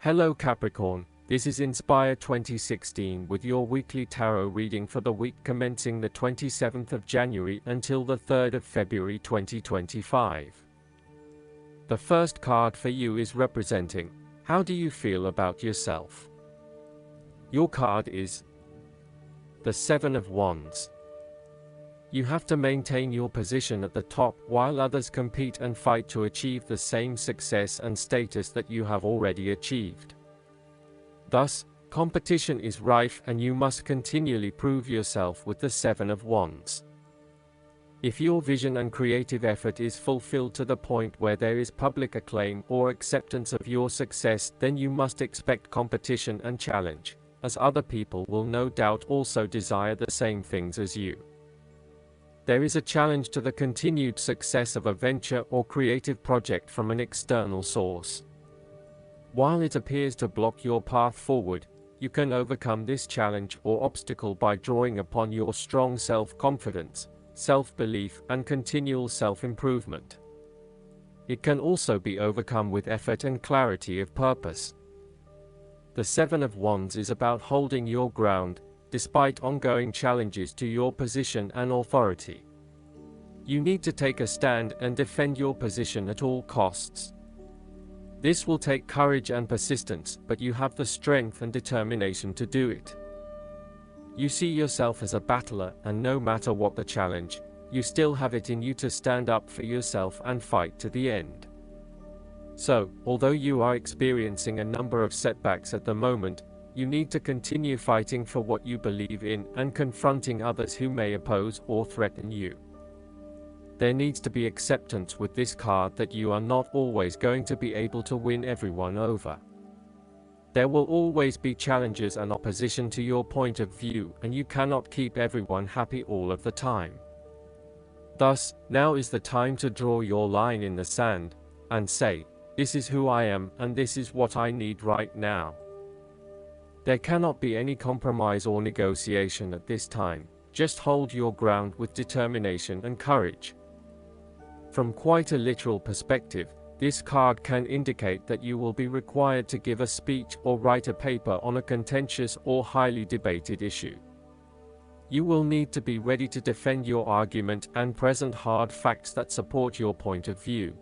Hello Capricorn, this is Inspire 2016 with your weekly tarot reading for the week commencing the 27th of January until the 3rd of February 2025. The first card for you is representing, how do you feel about yourself? Your card is the Seven of Wands. You have to maintain your position at the top while others compete and fight to achieve the same success and status that you have already achieved. Thus, competition is rife and you must continually prove yourself with the Seven of Wands. If your vision and creative effort is fulfilled to the point where there is public acclaim or acceptance of your success, then you must expect competition and challenge, as other people will no doubt also desire the same things as you. There is a challenge to the continued success of a venture or creative project from an external source. While it appears to block your path forward, you can overcome this challenge or obstacle by drawing upon your strong self-confidence, self-belief, and continual self-improvement. It can also be overcome with effort and clarity of purpose. The Seven of Wands is about holding your ground, despite ongoing challenges to your position and authority. You need to take a stand and defend your position at all costs. This will take courage and persistence, but you have the strength and determination to do it. You see yourself as a battler, and no matter what the challenge, you still have it in you to stand up for yourself and fight to the end. So, although you are experiencing a number of setbacks at the moment, you need to continue fighting for what you believe in and confronting others who may oppose or threaten you. There needs to be acceptance with this card that you are not always going to be able to win everyone over. There will always be challenges and opposition to your point of view, and you cannot keep everyone happy all of the time. Thus, now is the time to draw your line in the sand and say, "This is who I am and this is what I need right now." There cannot be any compromise or negotiation at this time. Just hold your ground with determination and courage. From quite a literal perspective, this card can indicate that you will be required to give a speech or write a paper on a contentious or highly debated issue. You will need to be ready to defend your argument and present hard facts that support your point of view.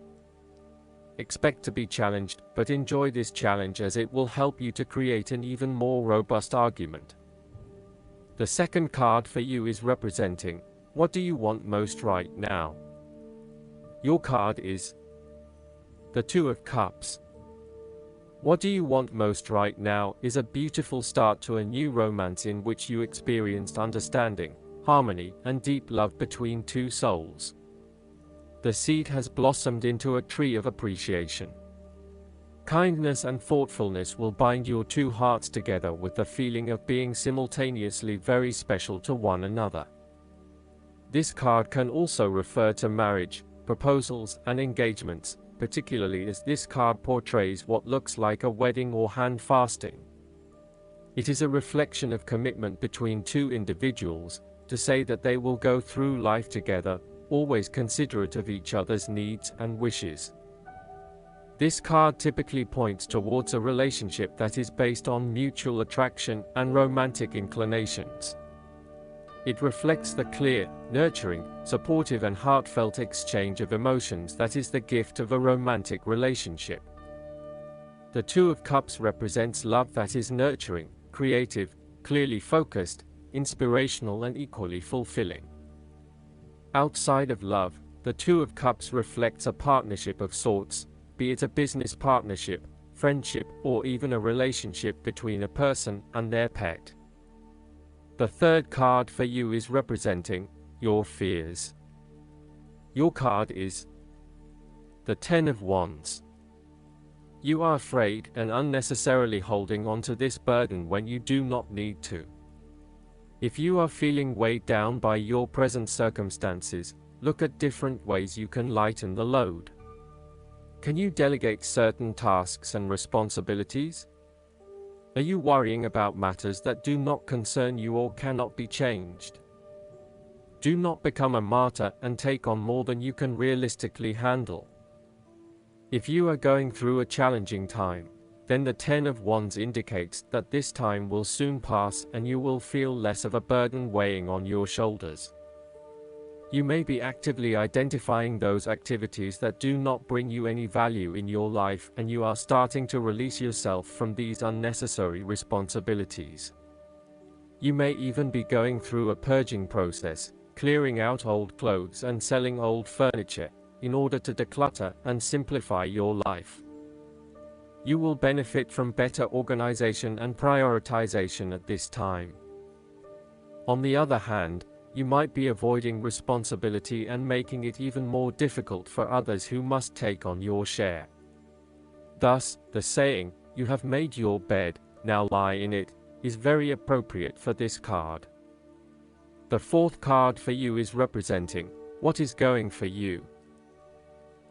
Expect to be challenged, but enjoy this challenge as it will help you to create an even more robust argument. The second card for you is representing, what do you want most right now? Your card is the Two of Cups. What do you want most right now is a beautiful start to a new romance in which you experienced understanding, harmony, and deep love between two souls. The seed has blossomed into a tree of appreciation. Kindness and thoughtfulness will bind your two hearts together with the feeling of being simultaneously very special to one another. This card can also refer to marriage, proposals, and engagements, particularly as this card portrays what looks like a wedding or hand fasting. It is a reflection of commitment between two individuals, to say that they will go through life together, always considerate of each other's needs and wishes. This card typically points towards a relationship that is based on mutual attraction and romantic inclinations. It reflects the clear, nurturing, supportive and heartfelt exchange of emotions that is the gift of a romantic relationship. The Two of Cups represents love that is nurturing, creative, clearly focused, inspirational and equally fulfilling. Outside of love, the Two of Cups reflects a partnership of sorts, be it a business partnership, friendship, or even a relationship between a person and their pet. The third card for you is representing your fears. Your card is the Ten of Wands. You are afraid and unnecessarily holding on to this burden when you do not need to. If you are feeling weighed down by your present circumstances, look at different ways you can lighten the load. Can you delegate certain tasks and responsibilities? Are you worrying about matters that do not concern you or cannot be changed? Do not become a martyr and take on more than you can realistically handle. If you are going through a challenging time, then the Ten of Wands indicates that this time will soon pass and you will feel less of a burden weighing on your shoulders. You may be actively identifying those activities that do not bring you any value in your life, and you are starting to release yourself from these unnecessary responsibilities. You may even be going through a purging process, clearing out old clothes and selling old furniture, in order to declutter and simplify your life. You will benefit from better organization and prioritization at this time. On the other hand, you might be avoiding responsibility and making it even more difficult for others who must take on your share. Thus, the saying, "You have made your bed, now lie in it," is very appropriate for this card. The fourth card for you is representing what is going for you.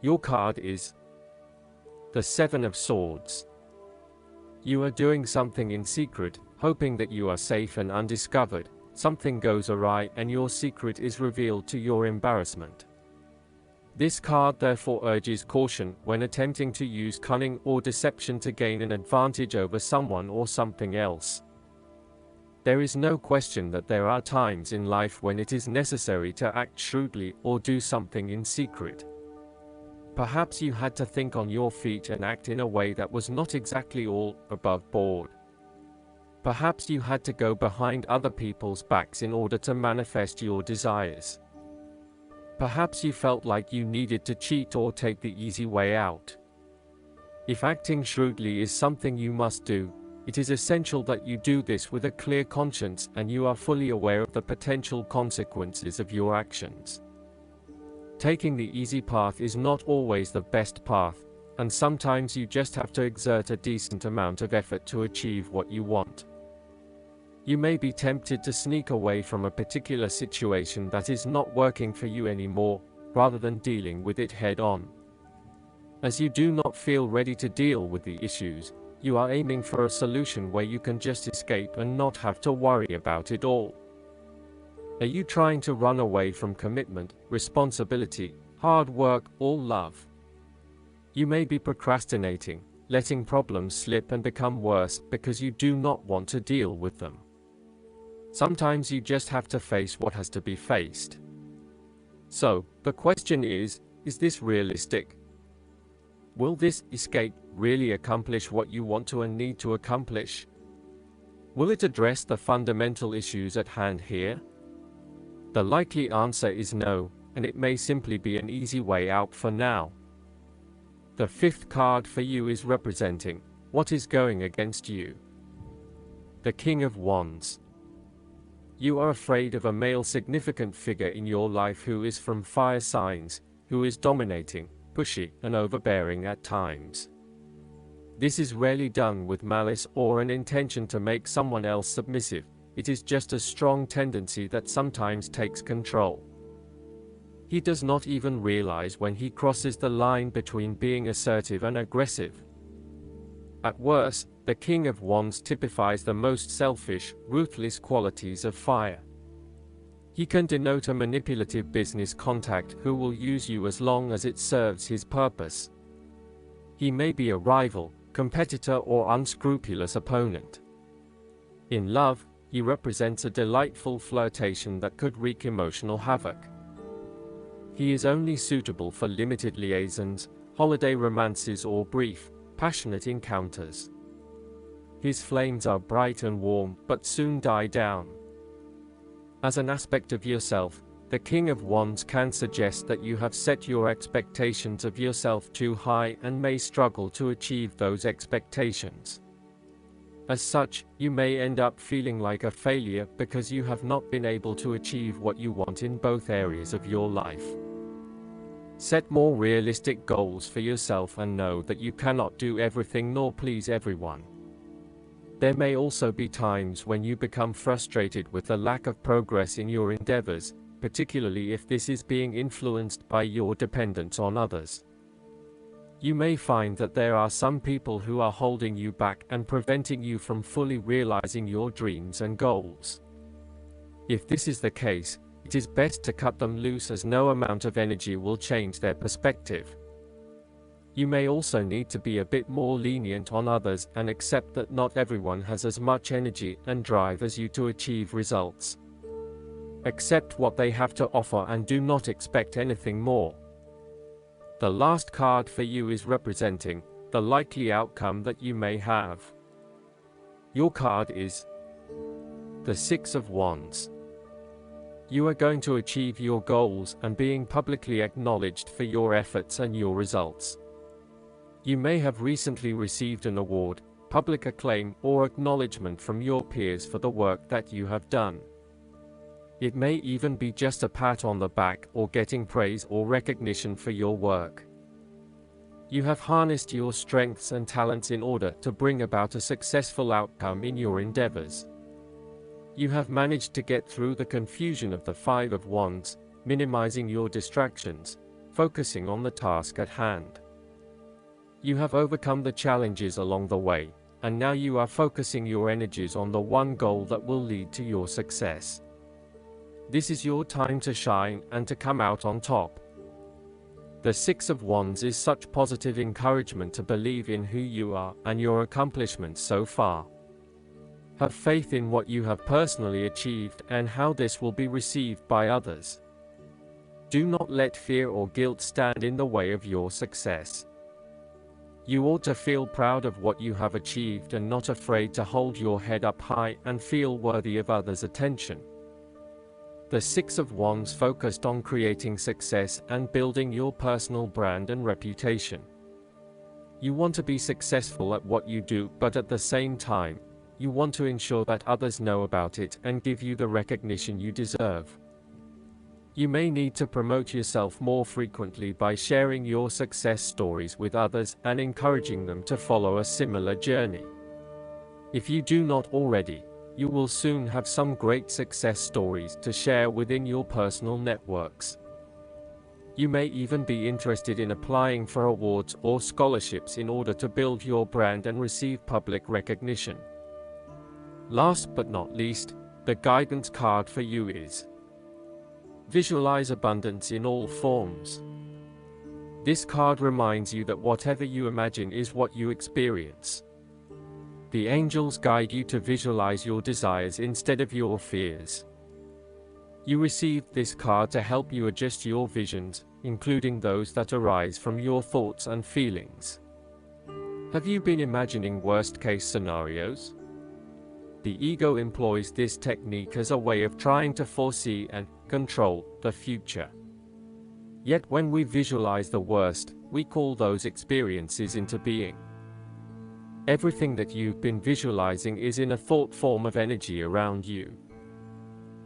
Your card is the Seven of Swords. You are doing something in secret, hoping that you are safe and undiscovered. Something goes awry and your secret is revealed to your embarrassment. This card therefore urges caution when attempting to use cunning or deception to gain an advantage over someone or something else. There is no question that there are times in life when it is necessary to act shrewdly or do something in secret. Perhaps you had to think on your feet and act in a way that was not exactly all above board. Perhaps you had to go behind other people's backs in order to manifest your desires. Perhaps you felt like you needed to cheat or take the easy way out. If acting shrewdly is something you must do, it is essential that you do this with a clear conscience and you are fully aware of the potential consequences of your actions. Taking the easy path is not always the best path, and sometimes you just have to exert a decent amount of effort to achieve what you want. You may be tempted to sneak away from a particular situation that is not working for you anymore, rather than dealing with it head-on. As you do not feel ready to deal with the issues, you are aiming for a solution where you can just escape and not have to worry about it all. Are you trying to run away from commitment, responsibility, hard work, or love? You may be procrastinating, letting problems slip and become worse because you do not want to deal with them. Sometimes you just have to face what has to be faced. So, the question is this realistic? Will this escape really accomplish what you want to and need to accomplish? Will it address the fundamental issues at hand here? The likely answer is no, and it may simply be an easy way out for now. The fifth card for you is representing what is going against you. The King of Wands. You are afraid of a male significant figure in your life who is from fire signs, who is dominating, pushy, and overbearing at times. This is rarely done with malice or an intention to make someone else submissive. It is just a strong tendency that sometimes takes control. He does not even realize when he crosses the line between being assertive and aggressive. At worst, the King of Wands typifies the most selfish, ruthless qualities of fire. He can denote a manipulative business contact who will use you as long as it serves his purpose. He may be a rival, competitor, or unscrupulous opponent. In love, he represents a delightful flirtation that could wreak emotional havoc. He is only suitable for limited liaisons, holiday romances, or brief, passionate encounters. His flames are bright and warm, but soon die down. As an aspect of yourself, the King of Wands can suggest that you have set your expectations of yourself too high and may struggle to achieve those expectations. As such, you may end up feeling like a failure because you have not been able to achieve what you want in both areas of your life. Set more realistic goals for yourself and know that you cannot do everything nor please everyone. There may also be times when you become frustrated with the lack of progress in your endeavors, particularly if this is being influenced by your dependence on others. You may find that there are some people who are holding you back and preventing you from fully realizing your dreams and goals. If this is the case, it is best to cut them loose, as no amount of energy will change their perspective. You may also need to be a bit more lenient on others and accept that not everyone has as much energy and drive as you to achieve results. Accept what they have to offer and do not expect anything more. The last card for you is representing the likely outcome that you may have. Your card is the Six of Wands. You are going to achieve your goals and being publicly acknowledged for your efforts and your results. You may have recently received an award, public acclaim, or acknowledgement from your peers for the work that you have done. It may even be just a pat on the back or getting praise or recognition for your work. You have harnessed your strengths and talents in order to bring about a successful outcome in your endeavors. You have managed to get through the confusion of the Five of Wands, minimizing your distractions, focusing on the task at hand. You have overcome the challenges along the way, and now you are focusing your energies on the one goal that will lead to your success. This is your time to shine and to come out on top. The Six of Wands is such positive encouragement to believe in who you are and your accomplishments so far. Have faith in what you have personally achieved and how this will be received by others. Do not let fear or guilt stand in the way of your success. You ought to feel proud of what you have achieved and not afraid to hold your head up high and feel worthy of others' attention. The Six of Wands focused on creating success and building your personal brand and reputation. You want to be successful at what you do, but at the same time, you want to ensure that others know about it and give you the recognition you deserve. You may need to promote yourself more frequently by sharing your success stories with others and encouraging them to follow a similar journey. If you do not already, you will soon have some great success stories to share within your personal networks. You may even be interested in applying for awards or scholarships in order to build your brand and receive public recognition. Last but not least, the guidance card for you is Visualize abundance in all forms. This card reminds you that whatever you imagine is what you experience. The angels guide you to visualize your desires instead of your fears. You received this card to help you adjust your visions, including those that arise from your thoughts and feelings. Have you been imagining worst-case scenarios? The ego employs this technique as a way of trying to foresee and control the future. Yet when we visualize the worst, we call those experiences into being. Everything that you've been visualizing is in a thought form of energy around you.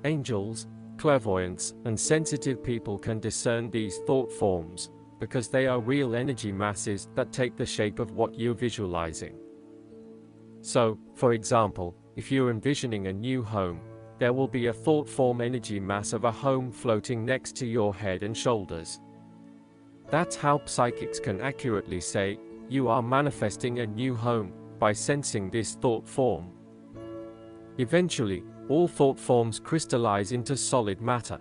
Angels, clairvoyants, and sensitive people can discern these thought forms, because they are real energy masses that take the shape of what you're visualizing. So, for example, if you're envisioning a new home, there will be a thought form energy mass of a home floating next to your head and shoulders. That's how psychics can accurately say, you are manifesting a new home, by sensing this thought form. Eventually, all thought forms crystallize into solid matter.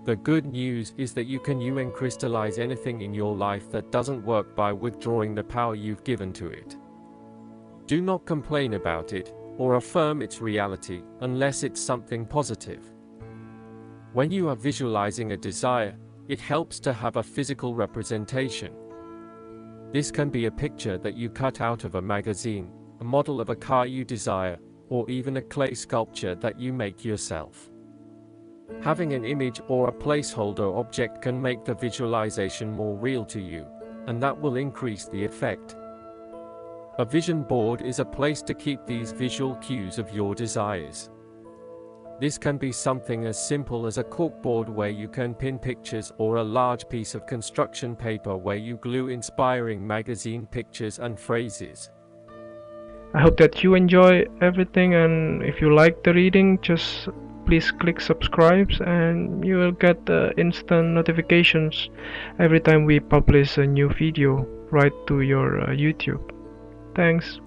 The good news is that you can crystallize anything in your life that doesn't work by withdrawing the power you've given to it. Do not complain about it, or affirm its reality, unless it's something positive. When you are visualizing a desire, it helps to have a physical representation. This can be a picture that you cut out of a magazine, a model of a car you desire, or even a clay sculpture that you make yourself. Having an image or a placeholder object can make the visualization more real to you, and that will increase the effect. A vision board is a place to keep these visual cues of your desires. This can be something as simple as a corkboard where you can pin pictures, or a large piece of construction paper where you glue inspiring magazine pictures and phrases. I hope that you enjoy everything, and if you like the reading, just please click subscribe and you will get instant notifications every time we publish a new video right to your YouTube. Thanks.